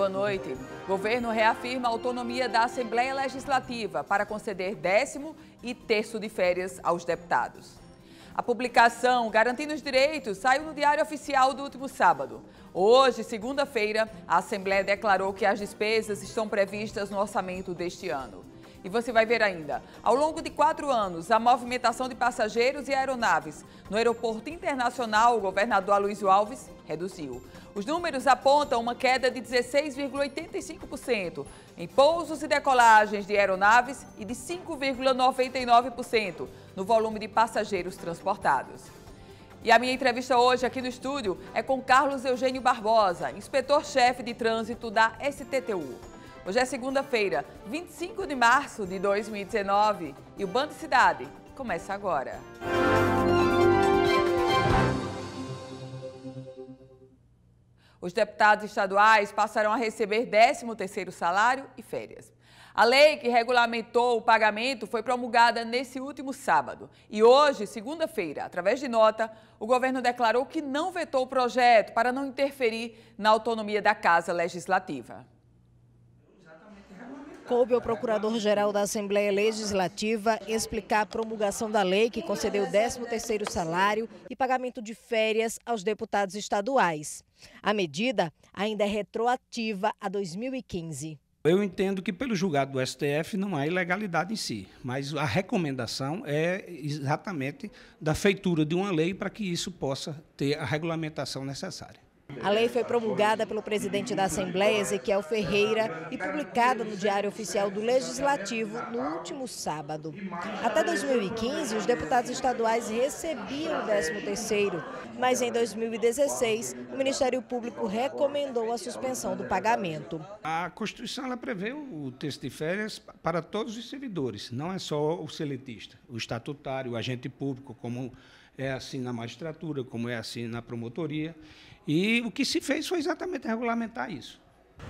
boa noite. O governo reafirma a autonomia da Assembleia Legislativa para conceder 10º e 3º de férias aos deputados. A publicação Garantindo os Direitos saiu no Diário Oficial do último sábado. Hoje, segunda-feira, a Assembleia declarou que as despesas estão previstas no orçamento deste ano. E você vai ver ainda, ao longo de 4 anos, a movimentação de passageiros e aeronaves no Aeroporto Internacional, o governador Aloysio Alves reduziu. Os números apontam uma queda de 16,85% em pousos e decolagens de aeronaves e de 5,99% no volume de passageiros transportados. E a minha entrevista hoje aqui no estúdio é com Carlos Eugênio Barbosa, inspetor-chefe de trânsito da STTU. Hoje é segunda-feira, 25 de março de 2019 e o Band Cidade começa agora. Os deputados estaduais passarão a receber 13º salário e férias. A lei que regulamentou o pagamento foi promulgada nesse último sábado. E hoje, segunda-feira, através de nota, o governo declarou que não vetou o projeto para não interferir na autonomia da Casa Legislativa. Coube ao Procurador-Geral da Assembleia Legislativa explicar a promulgação da lei que concedeu o 13º salário e pagamento de férias aos deputados estaduais. A medida ainda é retroativa a 2015. Eu entendo que pelo julgado do STF não há ilegalidade em si, mas a recomendação é exatamente da feitura de uma lei para que isso possa ter a regulamentação necessária. A lei foi promulgada pelo presidente da Assembleia, Ezequiel Ferreira, e publicada no Diário Oficial do Legislativo no último sábado. Até 2015, os deputados estaduais recebiam o 13º, mas em 2016, o Ministério Público recomendou a suspensão do pagamento. A Constituição ela prevê o texto de férias para todos os servidores, não é só o seletista, o estatutário, o agente público, como é assim na magistratura, como é assim na promotoria. E o que se fez foi exatamente regulamentar isso.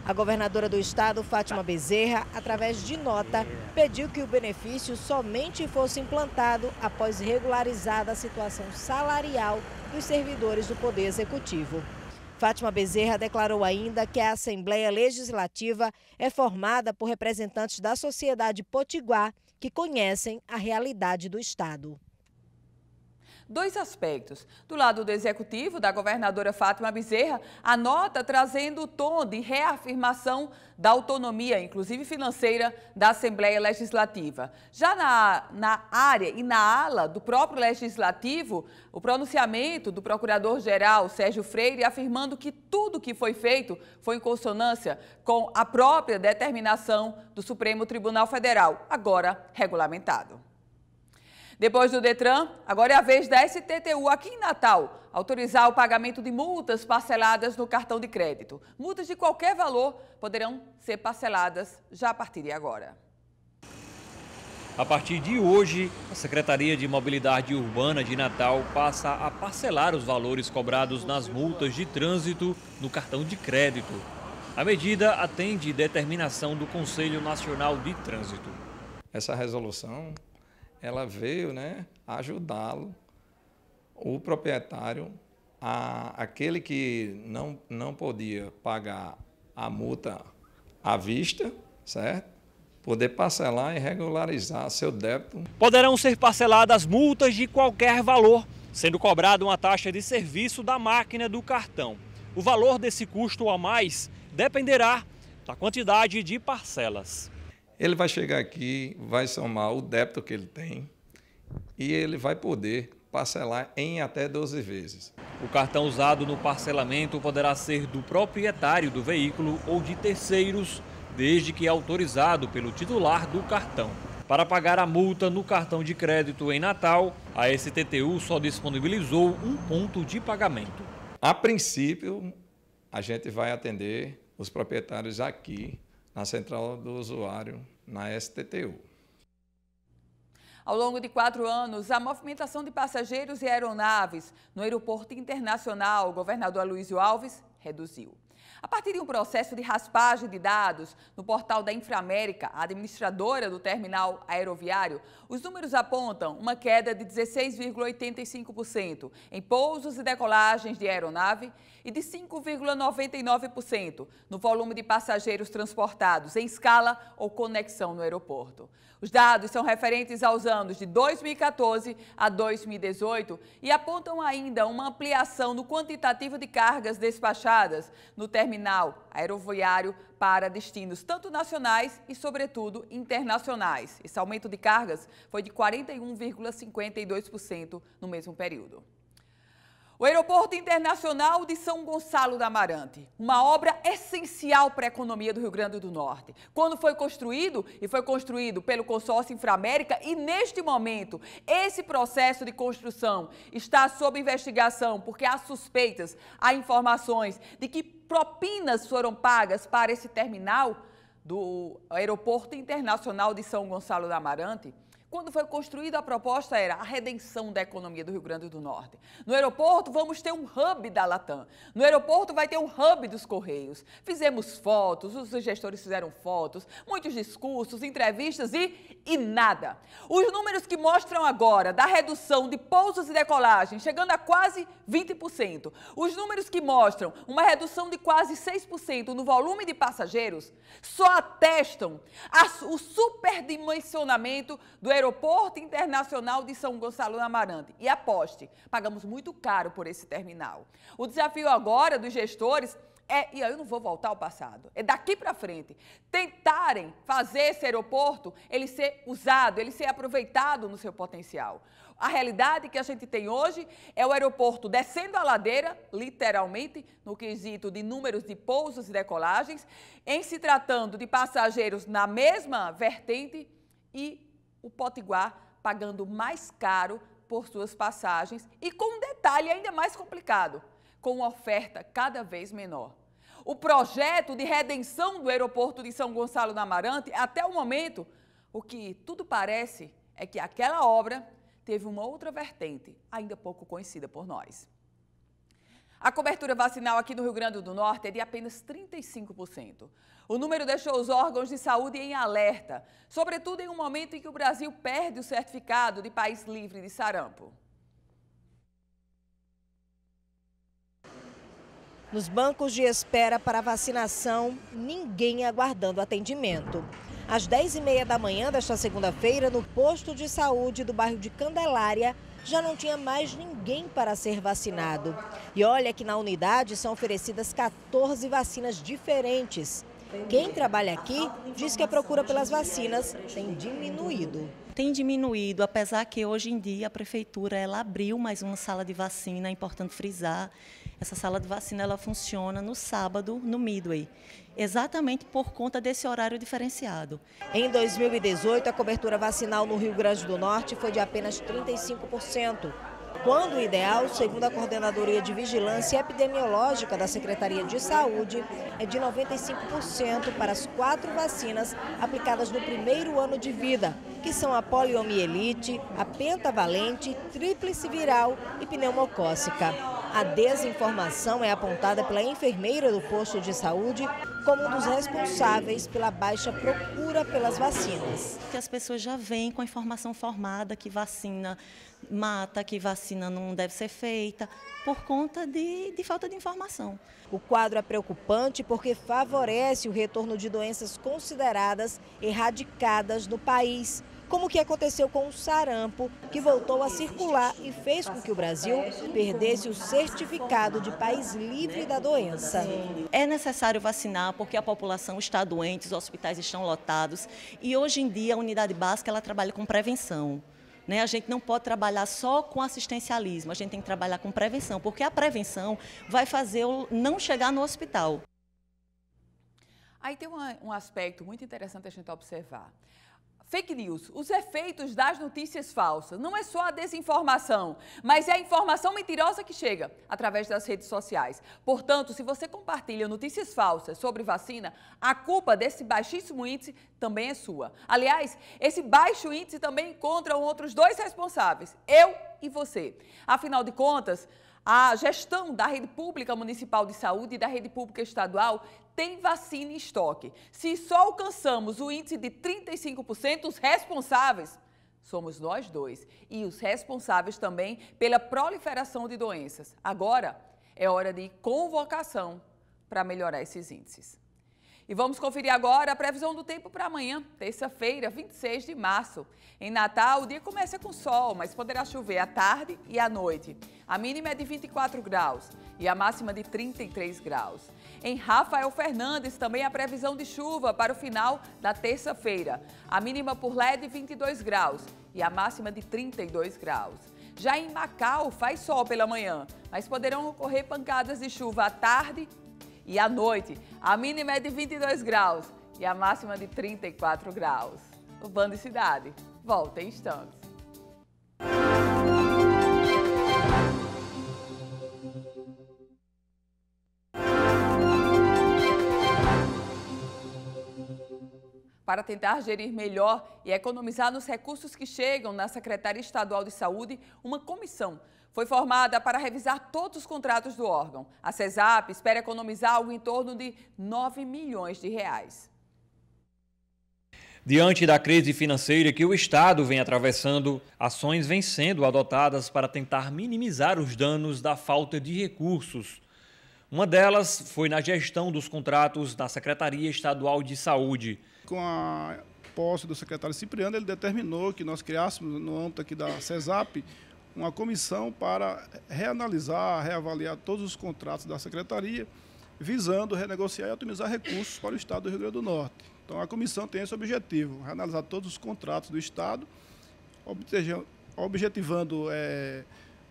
A governadora do estado, Fátima Bezerra, através de nota, pediu que o benefício somente fosse implantado após regularizada a situação salarial dos servidores do Poder Executivo. Fátima Bezerra declarou ainda que a Assembleia Legislativa é formada por representantes da sociedade potiguar que conhecem a realidade do estado. 2 aspectos. Do lado do Executivo, da governadora Fátima Bezerra, a nota trazendo o tom de reafirmação da autonomia, inclusive financeira, da Assembleia Legislativa. Já na área e na ala do próprio Legislativo, o pronunciamento do Procurador-Geral Sérgio Freire afirmando que tudo que foi feito foi em consonância com a própria determinação do Supremo Tribunal Federal, agora regulamentado. Depois do Detran, agora é a vez da STTU aqui em Natal autorizar o pagamento de multas parceladas no cartão de crédito. Multas de qualquer valor poderão ser parceladas já a partir de agora. A partir de hoje, a Secretaria de Mobilidade Urbana de Natal passa a parcelar os valores cobrados nas multas de trânsito no cartão de crédito. A medida atende determinação do Conselho Nacional de Trânsito. Essa resolução ela veio, ajudá-lo, o proprietário, aquele que não podia pagar a multa à vista, certo? Poder parcelar e regularizar seu débito. Poderão ser parceladas multas de qualquer valor, sendo cobrada uma taxa de serviço da máquina do cartão. O valor desse custo a mais dependerá da quantidade de parcelas. Ele vai chegar aqui, vai somar o débito que ele tem e ele vai poder parcelar em até 12 vezes. O cartão usado no parcelamento poderá ser do proprietário do veículo ou de terceiros, desde que autorizado pelo titular do cartão. Para pagar a multa no cartão de crédito em Natal, a STTU só disponibilizou um ponto de pagamento. A princípio, a gente vai atender os proprietários aqui na Central do Usuário, na STTU. Ao longo de 4 anos, a movimentação de passageiros e aeronaves no Aeroporto Internacional, o governador Aloysio Alves reduziu. A partir de um processo de raspagem de dados no portal da Inframérica, a administradora do terminal aeroviário, os números apontam uma queda de 16,85% em pousos e decolagens de aeronave e de 5,99% no volume de passageiros transportados em escala ou conexão no aeroporto. Os dados são referentes aos anos de 2014 a 2018 e apontam ainda uma ampliação no quantitativo de cargas despachadas no terminal aeroviário para destinos tanto nacionais e, sobretudo, internacionais. Esse aumento de cargas foi de 41,52% no mesmo período. O Aeroporto Internacional de São Gonçalo do Amarante, uma obra essencial para a economia do Rio Grande do Norte. Quando foi construído pelo consórcio Inframérica e, neste momento, esse processo de construção está sob investigação porque há suspeitas, há informações de que propinas foram pagas para esse terminal do Aeroporto Internacional de São Gonçalo do Amarante. Quando foi construído, a proposta era a redenção da economia do Rio Grande do Norte. No aeroporto, vamos ter um hub da Latam. No aeroporto, vai ter um hub dos Correios. Fizemos fotos, os gestores fizeram fotos, muitos discursos, entrevistas e nada. Os números que mostram agora da redução de pousos e decolagens, chegando a quase 20%. Os números que mostram uma redução de quase 6% no volume de passageiros, só atestam o superdimensionamento do Aeroporto Internacional de São Gonçalo do Amarante. E aposte, pagamos muito caro por esse terminal. O desafio agora dos gestores e eu não vou voltar ao passado, é daqui para frente, tentarem fazer esse aeroporto, ele ser usado, ele ser aproveitado no seu potencial. A realidade que a gente tem hoje é o aeroporto descendo a ladeira, literalmente, no quesito de números de pousos e decolagens, em se tratando de passageiros na mesma vertente e o Potiguar pagando mais caro por suas passagens e com um detalhe ainda mais complicado, com uma oferta cada vez menor. O projeto de redenção do aeroporto de São Gonçalo do Amarante, até o momento, o que tudo parece é que aquela obra teve uma outra vertente, ainda pouco conhecida por nós. A cobertura vacinal aqui no Rio Grande do Norte é de apenas 35%. O número deixou os órgãos de saúde em alerta, sobretudo em um momento em que o Brasil perde o certificado de país livre de sarampo. Nos bancos de espera para vacinação, ninguém aguardando atendimento. Às 10h30 da manhã desta segunda-feira, no posto de saúde do bairro de Candelária, já não tinha mais ninguém para ser vacinado. E olha que na unidade são oferecidas 14 vacinas diferentes. Quem trabalha aqui diz que a procura pelas vacinas tem diminuído. Tem diminuído, apesar que hoje em dia a prefeitura ela abriu mais uma sala de vacina, é importante frisar. Essa sala de vacina ela funciona no sábado, no Midway, exatamente por conta desse horário diferenciado. Em 2018, a cobertura vacinal no Rio Grande do Norte foi de apenas 35%. Quando o ideal, segundo a Coordenadoria de Vigilância Epidemiológica da Secretaria de Saúde, é de 95% para as 4 vacinas aplicadas no primeiro ano de vida, que são a poliomielite, a pentavalente, tríplice viral e pneumocócica. A desinformação é apontada pela enfermeira do posto de saúde como um dos responsáveis pela baixa procura pelas vacinas. As pessoas já vêm com a informação formada que vacina mata, que vacina não deve ser feita, por conta de falta de informação. O quadro é preocupante porque favorece o retorno de doenças consideradas erradicadas no país, como o que aconteceu com o sarampo, que voltou a circular e fez com que o Brasil perdesse o certificado de país livre da doença. É necessário vacinar porque a população está doente, os hospitais estão lotados e hoje em dia a unidade básica ela trabalha com prevenção. A gente não pode trabalhar só com assistencialismo, a gente tem que trabalhar com prevenção, porque a prevenção vai fazer o não chegar no hospital. Aí tem um aspecto muito interessante a gente observar. Fake news, os efeitos das notícias falsas. Não é só a desinformação, mas é a informação mentirosa que chega através das redes sociais. Portanto, se você compartilha notícias falsas sobre vacina, a culpa desse baixíssimo índice também é sua. Aliás, esse baixo índice também encontra outros 2 responsáveis, eu e você. Afinal de contas, A gestão da rede pública municipal de saúde e da rede pública estadual tem vacina em estoque. Se só alcançamos o índice de 35%, os responsáveis somos nós dois. E os responsáveis também pela proliferação de doenças. Agora é hora de convocação para melhorar esses índices. E vamos conferir agora a previsão do tempo para amanhã, terça-feira, 26 de março. Em Natal, o dia começa com sol, mas poderá chover à tarde e à noite. A mínima é de 24 graus e a máxima de 33 graus. Em Rafael Fernandes, também a previsão de chuva para o final da terça-feira. A mínima por lá é de 22 graus e a máxima de 32 graus. Já em Macau, faz sol pela manhã, mas poderão ocorrer pancadas de chuva à tarde e à noite. A mínima é de 22 graus e a máxima de 34 graus. O Band Cidade volta em instantes. Para tentar gerir melhor e economizar nos recursos que chegam na Secretaria Estadual de Saúde, uma comissão foi formada para revisar todos os contratos do órgão. A CESAP espera economizar algo em torno de 9 milhões de reais. Diante da crise financeira que o Estado vem atravessando, ações vêm sendo adotadas para tentar minimizar os danos da falta de recursos. Uma delas foi na gestão dos contratos da Secretaria Estadual de Saúde. Com a posse do secretário Cipriano, ele determinou que nós criássemos, no âmbito aqui da CESAP, uma comissão para reanalisar, reavaliar todos os contratos da Secretaria, visando renegociar e otimizar recursos para o Estado do Rio Grande do Norte. Então, a comissão tem esse objetivo, reanalisar todos os contratos do Estado, objetivando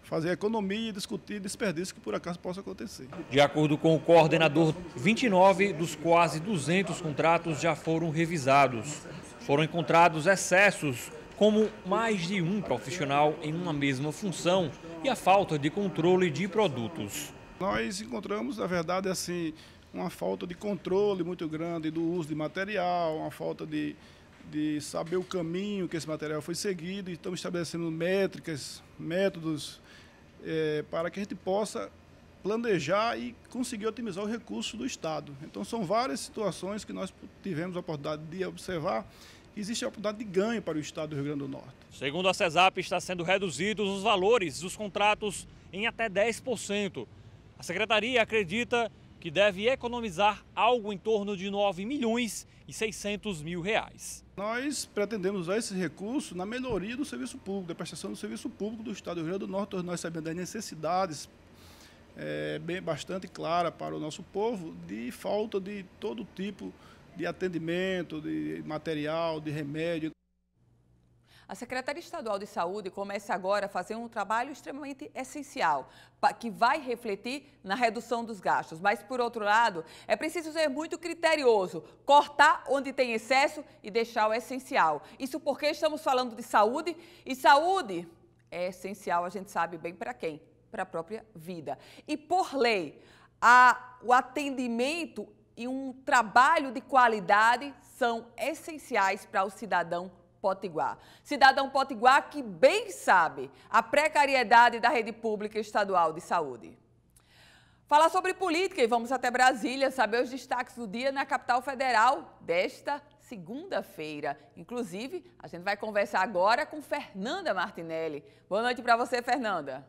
fazer economia e discutir desperdício que por acaso possa acontecer. De acordo com o coordenador, 29 dos quase 200 contratos já foram revisados. Foram encontrados excessos, como mais de um profissional em uma mesma função e a falta de controle de produtos. Nós encontramos, na verdade, assim, uma falta de controle muito grande do uso de material, uma falta de saber o caminho que esse material foi seguido, e estamos estabelecendo métricas, métodos, para que a gente possa planejar e conseguir otimizar o recurso do Estado. Então, são várias situações que nós tivemos a oportunidade de observar. Existe a oportunidade de ganho para o Estado do Rio Grande do Norte. Segundo a CESAP, está sendo reduzidos os valores dos contratos em até 10%. A Secretaria acredita que deve economizar algo em torno de 9 milhões e 600 mil reais. Nós pretendemos usar esse recurso na melhoria do serviço público, da prestação do serviço público do Estado do Rio Grande do Norte. Nós sabemos das necessidades bastante claras para o nosso povo, de falta de todo tipo de atendimento, de material, de remédio. A Secretaria Estadual de Saúde começa agora a fazer um trabalho extremamente essencial, que vai refletir na redução dos gastos. Mas, por outro lado, é preciso ser muito criterioso, cortar onde tem excesso e deixar o essencial. Isso porque estamos falando de saúde, e saúde é essencial, a gente sabe bem para quem? Para a própria vida. E, por lei, o atendimento e um trabalho de qualidade são essenciais para o cidadão potiguar. Cidadão potiguar que bem sabe a precariedade da rede pública estadual de saúde. Falar sobre política e vamos até Brasília saber os destaques do dia na capital federal desta segunda-feira. Inclusive, a gente vai conversar agora com Fernanda Martinelli. Boa noite para você, Fernanda.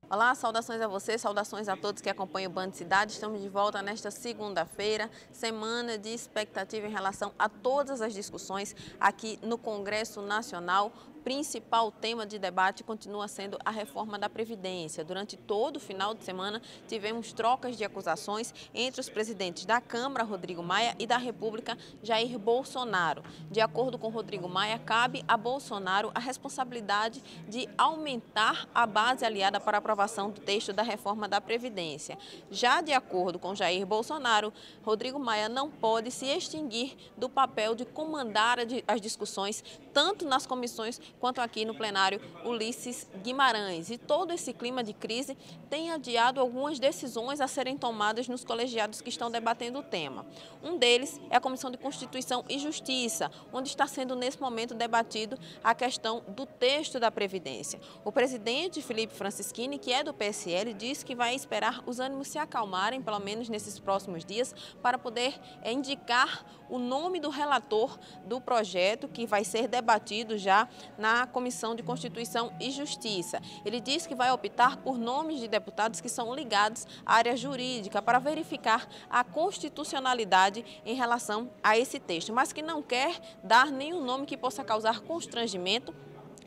Olá, saudações a você, saudações a todos que acompanham o Band Cidade. Estamos de volta nesta segunda-feira, semana de expectativa em relação a todas as discussões aqui no Congresso Nacional. O principal tema de debate continua sendo a reforma da Previdência. Durante todo o final de semana, tivemos trocas de acusações entre os presidentes da Câmara, Rodrigo Maia, e da República, Jair Bolsonaro. De acordo com Rodrigo Maia, cabe a Bolsonaro a responsabilidade de aumentar a base aliada para a aprovação do texto da reforma da Previdência. Já de acordo com Jair Bolsonaro, Rodrigo Maia não pode se extinguir do papel de comandar as discussões, tanto nas comissões quanto aqui no plenário Ulisses Guimarães. E todo esse clima de crise tem adiado algumas decisões a serem tomadas nos colegiados que estão debatendo o tema. Um deles é a Comissão de Constituição e Justiça, onde está sendo nesse momento debatido a questão do texto da Previdência. O presidente Felipe Francischini, que é do PSL, disse que vai esperar os ânimos se acalmarem, pelo menos nesses próximos dias, para poder indicar o nome do relator do projeto que vai ser debatido já na Comissão de Constituição e Justiça. Ele disse que vai optar por nomes de deputados que são ligados à área jurídica para verificar a constitucionalidade em relação a esse texto, mas que não quer dar nenhum nome que possa causar constrangimento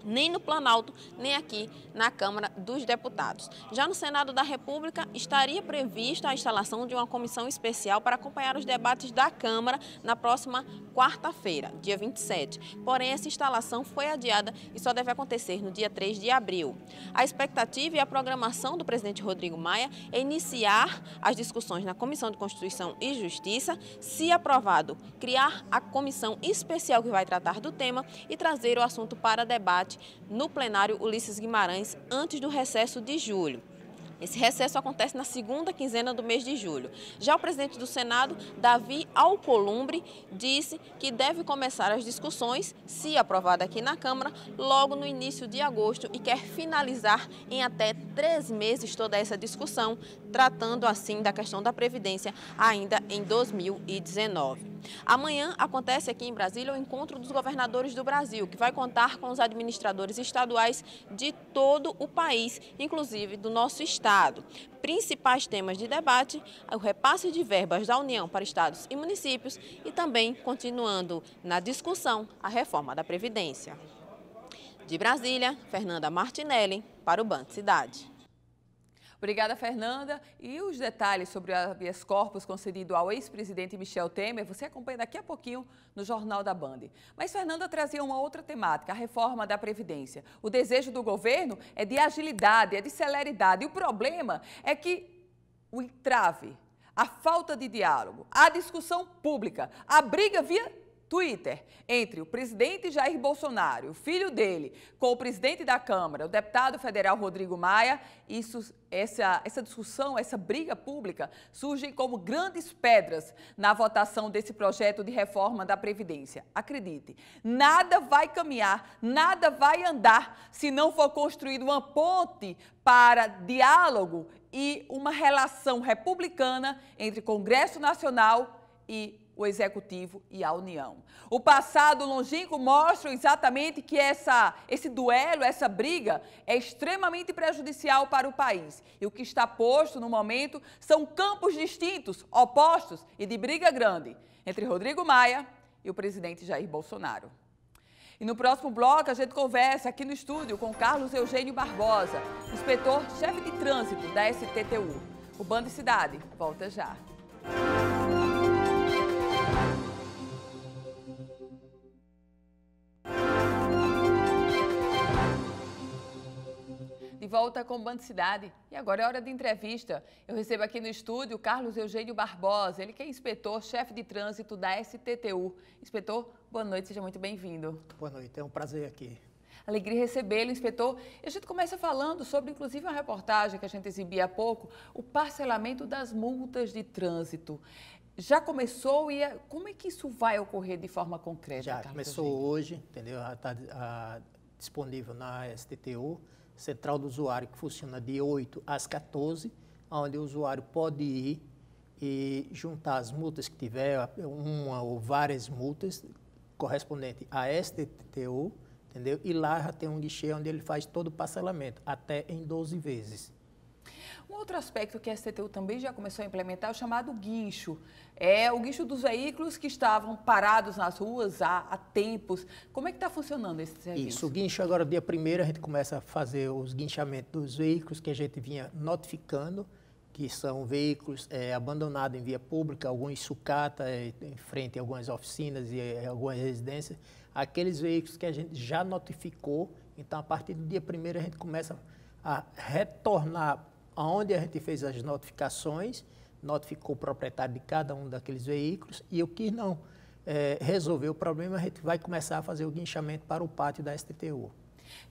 nem no Planalto, nem aqui na Câmara dos Deputados. Já no Senado da República, estaria prevista a instalação de uma comissão especial para acompanhar os debates da Câmara na próxima quarta-feira, dia 27. Porém, essa instalação foi adiada e só deve acontecer no dia 3 de abril. A expectativa e a programação do presidente Rodrigo Maia é iniciar as discussões na Comissão de Constituição e Justiça, se aprovado, criar a comissão especial que vai tratar do tema e trazer o assunto para debate no plenário Ulisses Guimarães antes do recesso de julho. Esse recesso acontece na segunda quinzena do mês de julho. Já o presidente do Senado, Davi Alcolumbre, disse que deve começar as discussões, se aprovada aqui na Câmara, logo no início de agosto e quer finalizar em até 3 meses toda essa discussão, tratando assim da questão da Previdência ainda em 2019. Amanhã acontece aqui em Brasília o encontro dos governadores do Brasil, que vai contar com os administradores estaduais de todo o país, inclusive do nosso estado. Principais temas de debate, o repasse de verbas da União para estados e municípios e também, continuando na discussão, a reforma da Previdência. De Brasília, Fernanda Martinelli, para o Band Cidade. Obrigada, Fernanda. E os detalhes sobre o habeas corpus concedido ao ex-presidente Michel Temer, você acompanha daqui a pouquinho no Jornal da Band. Mas Fernanda trazia uma outra temática, a reforma da Previdência. O desejo do governo é de agilidade, é de celeridade. E o problema é que o entrave, a falta de diálogo, a discussão pública, a briga via Twitter entre o presidente Jair Bolsonaro, o filho dele, com o presidente da Câmara, o deputado federal Rodrigo Maia, essa discussão, essa briga pública surgem como grandes pedras na votação desse projeto de reforma da Previdência. Acredite, nada vai caminhar, nada vai andar se não for construída uma ponte para diálogo e uma relação republicana entre Congresso Nacional e o Executivo e a União. O passado longínquo mostra exatamente que esse duelo, essa briga é extremamente prejudicial para o país. E o que está posto no momento são campos distintos, opostos e de briga grande entre Rodrigo Maia e o presidente Jair Bolsonaro. E no próximo bloco a gente conversa aqui no estúdio com Carlos Eugênio Barbosa, inspetor-chefe de trânsito da STTU. O Band Cidade volta já. De volta com o Band Cidade. E agora é hora de entrevista. Eu recebo aqui no estúdio Carlos Eugênio Barbosa, ele que é inspetor-chefe de trânsito da STTU. Inspetor, boa noite, seja muito bem-vindo. Boa noite, é um prazer aqui. Alegria recebê-lo, inspetor. E a gente começa falando sobre, inclusive, uma reportagem que a gente exibia há pouco, o parcelamento das multas de trânsito. Já começou e como é que isso vai ocorrer de forma concreta, Já Carlos começou Eugênio? hoje, entendeu? Já está disponível na STTU, Central do Usuário, que funciona de 8 às 14, onde o usuário pode ir e juntar as multas que tiver, uma ou várias multas correspondentes à STTU, entendeu? E lá já tem um guichê onde ele faz todo o parcelamento, até em 12 vezes. Um outro aspecto que a STTU também já começou a implementar é o chamado guincho. É o guincho dos veículos que estavam parados nas ruas há tempos. Como é que está funcionando esse serviço? Isso, o guincho agora, dia 1º, a gente começa a fazer os guinchamentos dos veículos que a gente vinha notificando, que são veículos abandonados em via pública, alguns sucata em frente a algumas oficinas e algumas residências. Aqueles veículos que a gente já notificou, então a partir do dia 1º a gente começa a retornar aonde a gente fez as notificações, notificou o proprietário de cada um daqueles veículos e o que não resolver o problema, a gente vai começar a fazer o guinchamento para o pátio da STTU.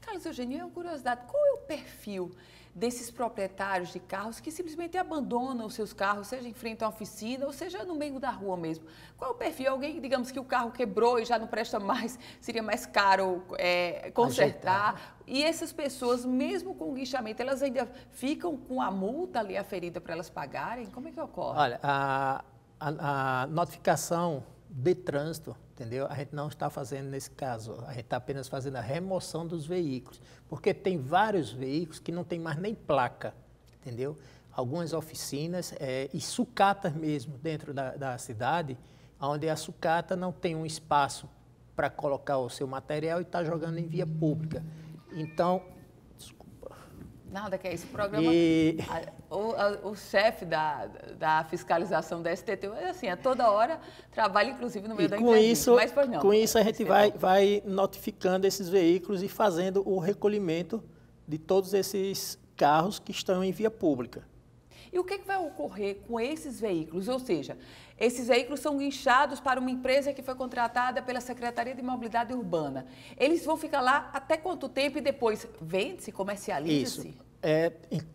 Carlos Eugênio, é uma curiosidade, qual é o perfil desses proprietários de carros que simplesmente abandonam os seus carros, seja em frente à oficina ou seja no meio da rua mesmo? Qual é o perfil? Alguém, digamos que o carro quebrou e já não presta mais, seria mais caro consertar. Ajeitar. E essas pessoas, mesmo com o guinchamento, elas ainda ficam com a multa ali aferida para elas pagarem? Como é que ocorre? Olha, a notificação de trânsito, entendeu? A gente não está fazendo nesse caso, a gente está apenas fazendo a remoção dos veículos, porque tem vários veículos que não tem mais nem placa, entendeu? Algumas oficinas e sucatas mesmo dentro da cidade, onde a sucata não tem um espaço para colocar o seu material e está jogando em via pública. Então, Nada que é esse programa. O chefe da fiscalização da STTU, assim, a toda hora trabalha, inclusive, no meio da entrevista. Mas, pois não. Com isso, a gente vai notificando esses veículos e fazendo o recolhimento de todos esses carros que estão em via pública. E o que vai ocorrer com esses veículos? Ou seja, esses veículos são guinchados para uma empresa que foi contratada pela Secretaria de Mobilidade Urbana. Eles vão ficar lá até quanto tempo e depois vende-se, comercializa-se? Isso.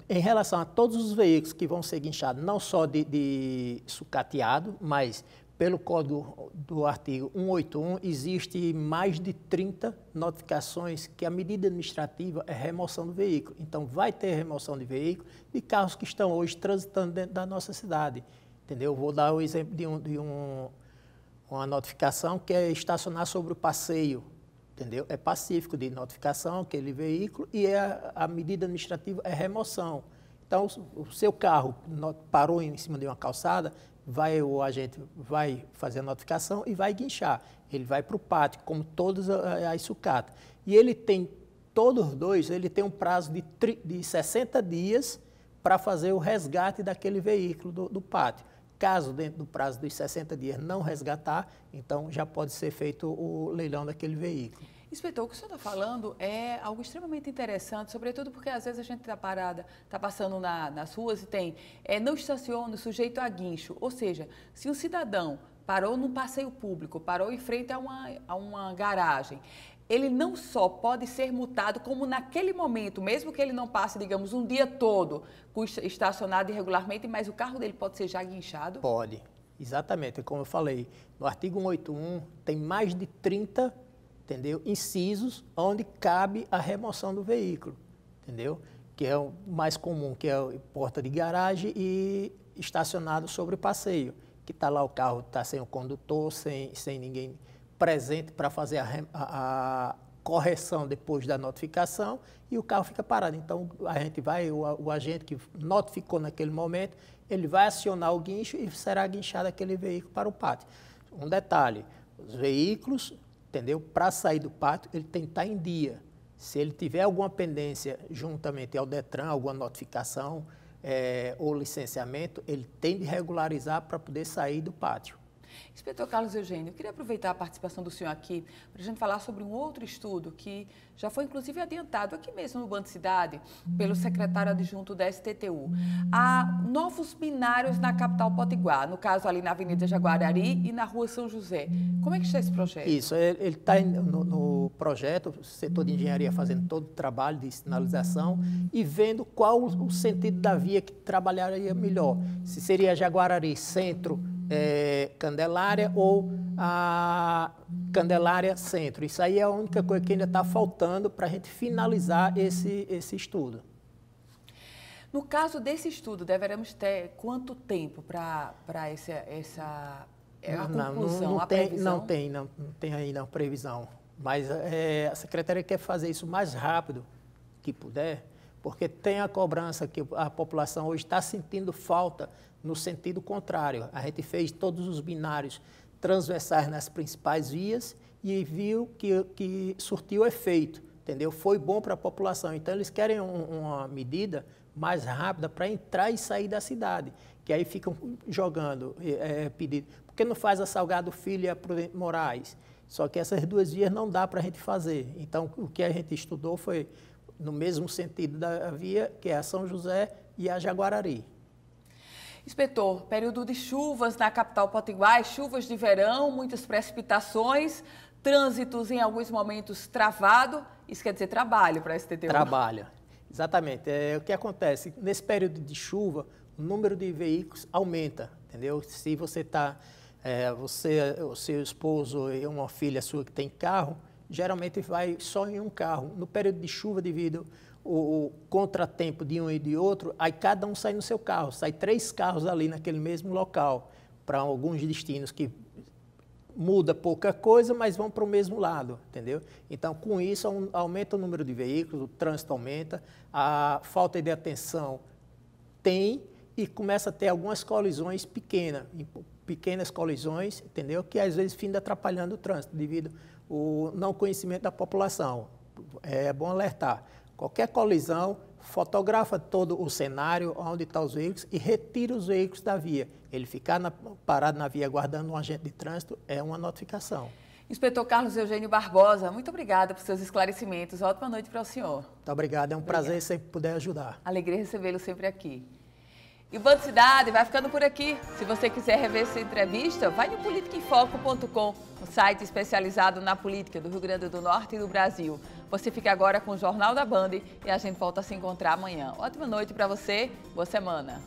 Em relação a todos os veículos que vão ser guinchados, não só de sucateado, mas pelo código do artigo 181, existe mais de 30 notificações que a medida administrativa é remoção do veículo. Então, vai ter remoção de veículo de carros que estão hoje transitando dentro da nossa cidade. Entendeu? Vou dar o exemplo de uma notificação que é estacionar sobre o passeio. Entendeu? É pacífico de notificação, aquele veículo, e a medida administrativa é remoção. Então, o seu carro parou em cima de uma calçada, o agente vai fazer a notificação e vai guinchar. Ele vai para o pátio, como todas as sucatas. E ele tem, todos dois, ele tem um prazo de 60 dias para fazer o resgate daquele veículo do pátio. Caso dentro do prazo dos 60 dias não resgatar, então já pode ser feito o leilão daquele veículo. Inspetor, o que o senhor está falando é algo extremamente interessante, sobretudo porque às vezes a gente está parada, está passando nas ruas e tem, não estaciona, sujeito a guincho. Ou seja, se um cidadão parou num passeio público, parou em frente a uma garagem, ele não só pode ser multado, como naquele momento, mesmo que ele não passe, digamos, um dia todo estacionado irregularmente, mas o carro dele pode ser já guinchado? Pode, exatamente. Como eu falei, no artigo 181 tem mais de 30, entendeu, incisos onde cabe a remoção do veículo, entendeu? Que é o mais comum, que é a porta de garagem e estacionado sobre o passeio, que está lá o carro, está sem o condutor, sem ninguém presente para fazer a correção depois da notificação e o carro fica parado. Então, a gente o agente que notificou naquele momento, ele vai acionar o guincho e será guinchado aquele veículo para o pátio. Um detalhe, os veículos, entendeu? Para sair do pátio, ele tem que estar em dia. Se ele tiver alguma pendência juntamente ao DETRAN, alguma notificação ou licenciamento, ele tem de regularizar para poder sair do pátio. Inspetor Carlos Eugênio, eu queria aproveitar a participação do senhor aqui para a gente falar sobre um outro estudo que já foi inclusive adiantado aqui mesmo no Banco Cidade pelo secretário adjunto da STTU. Há novos binários na capital potiguar, no caso ali na Avenida Jaguarari e na Rua São José. Como é que está esse projeto? Isso, ele está no projeto, o setor de engenharia fazendo todo o trabalho de sinalização e vendo qual o sentido da via que trabalharia melhor. Se seria Jaguarari Centro, Candelária ou a Candelária Centro. Isso aí é a única coisa que ainda está faltando para a gente finalizar esse estudo. No caso desse estudo, deveremos ter quanto tempo para essa conclusão, a previsão? Não tem ainda uma previsão, mas a Secretaria quer fazer isso o mais rápido que puder, porque tem a cobrança que a população hoje está sentindo falta no sentido contrário. A gente fez todos os binários transversais nas principais vias e viu que surtiu efeito, entendeu? Foi bom para a população. Então, eles querem uma medida mais rápida para entrar e sair da cidade, que aí ficam jogando pedido. Por que não faz a Salgado Filho e a Prudente Moraes? Só que essas duas vias não dá para a gente fazer. Então, o que a gente estudou foi no mesmo sentido da via, que é a São José e a Jaguarari. Inspetor, período de chuvas na capital potiguar, chuvas de verão, muitas precipitações, trânsitos em alguns momentos travado. Isso quer dizer trabalho para a STTU? Trabalho, exatamente. O que acontece? Nesse período de chuva, o número de veículos aumenta, entendeu? Se você está, o seu esposo e uma filha sua que tem carro, geralmente vai só em um carro. No período de chuva, devido o contratempo de um e de outro, aí cada um sai no seu carro, sai 3 carros ali naquele mesmo local, para alguns destinos que muda pouca coisa, mas vão para o mesmo lado, entendeu? Então, com isso, aumenta o número de veículos, o trânsito aumenta, a falta de atenção tem e começa a ter algumas colisões pequenas colisões, entendeu? Que às vezes findam atrapalhando o trânsito, devido ao não conhecimento da população. É bom alertar. Qualquer colisão, fotografa todo o cenário, onde estão os veículos e retira os veículos da via. Ele ficar parado na via aguardando um agente de trânsito é uma notificação. Inspetor Carlos Eugênio Barbosa, muito obrigada por seus esclarecimentos. Ótima noite para o senhor. Muito obrigado, é um prazer sempre poder ajudar. Alegria recebê-lo sempre aqui. E o Band Cidade vai ficando por aqui. Se você quiser rever essa entrevista, vai no politicaemfoco.com, um site especializado na política do Rio Grande do Norte e do Brasil. Você fica agora com o Jornal da Band e a gente volta a se encontrar amanhã. Ótima noite para você, boa semana.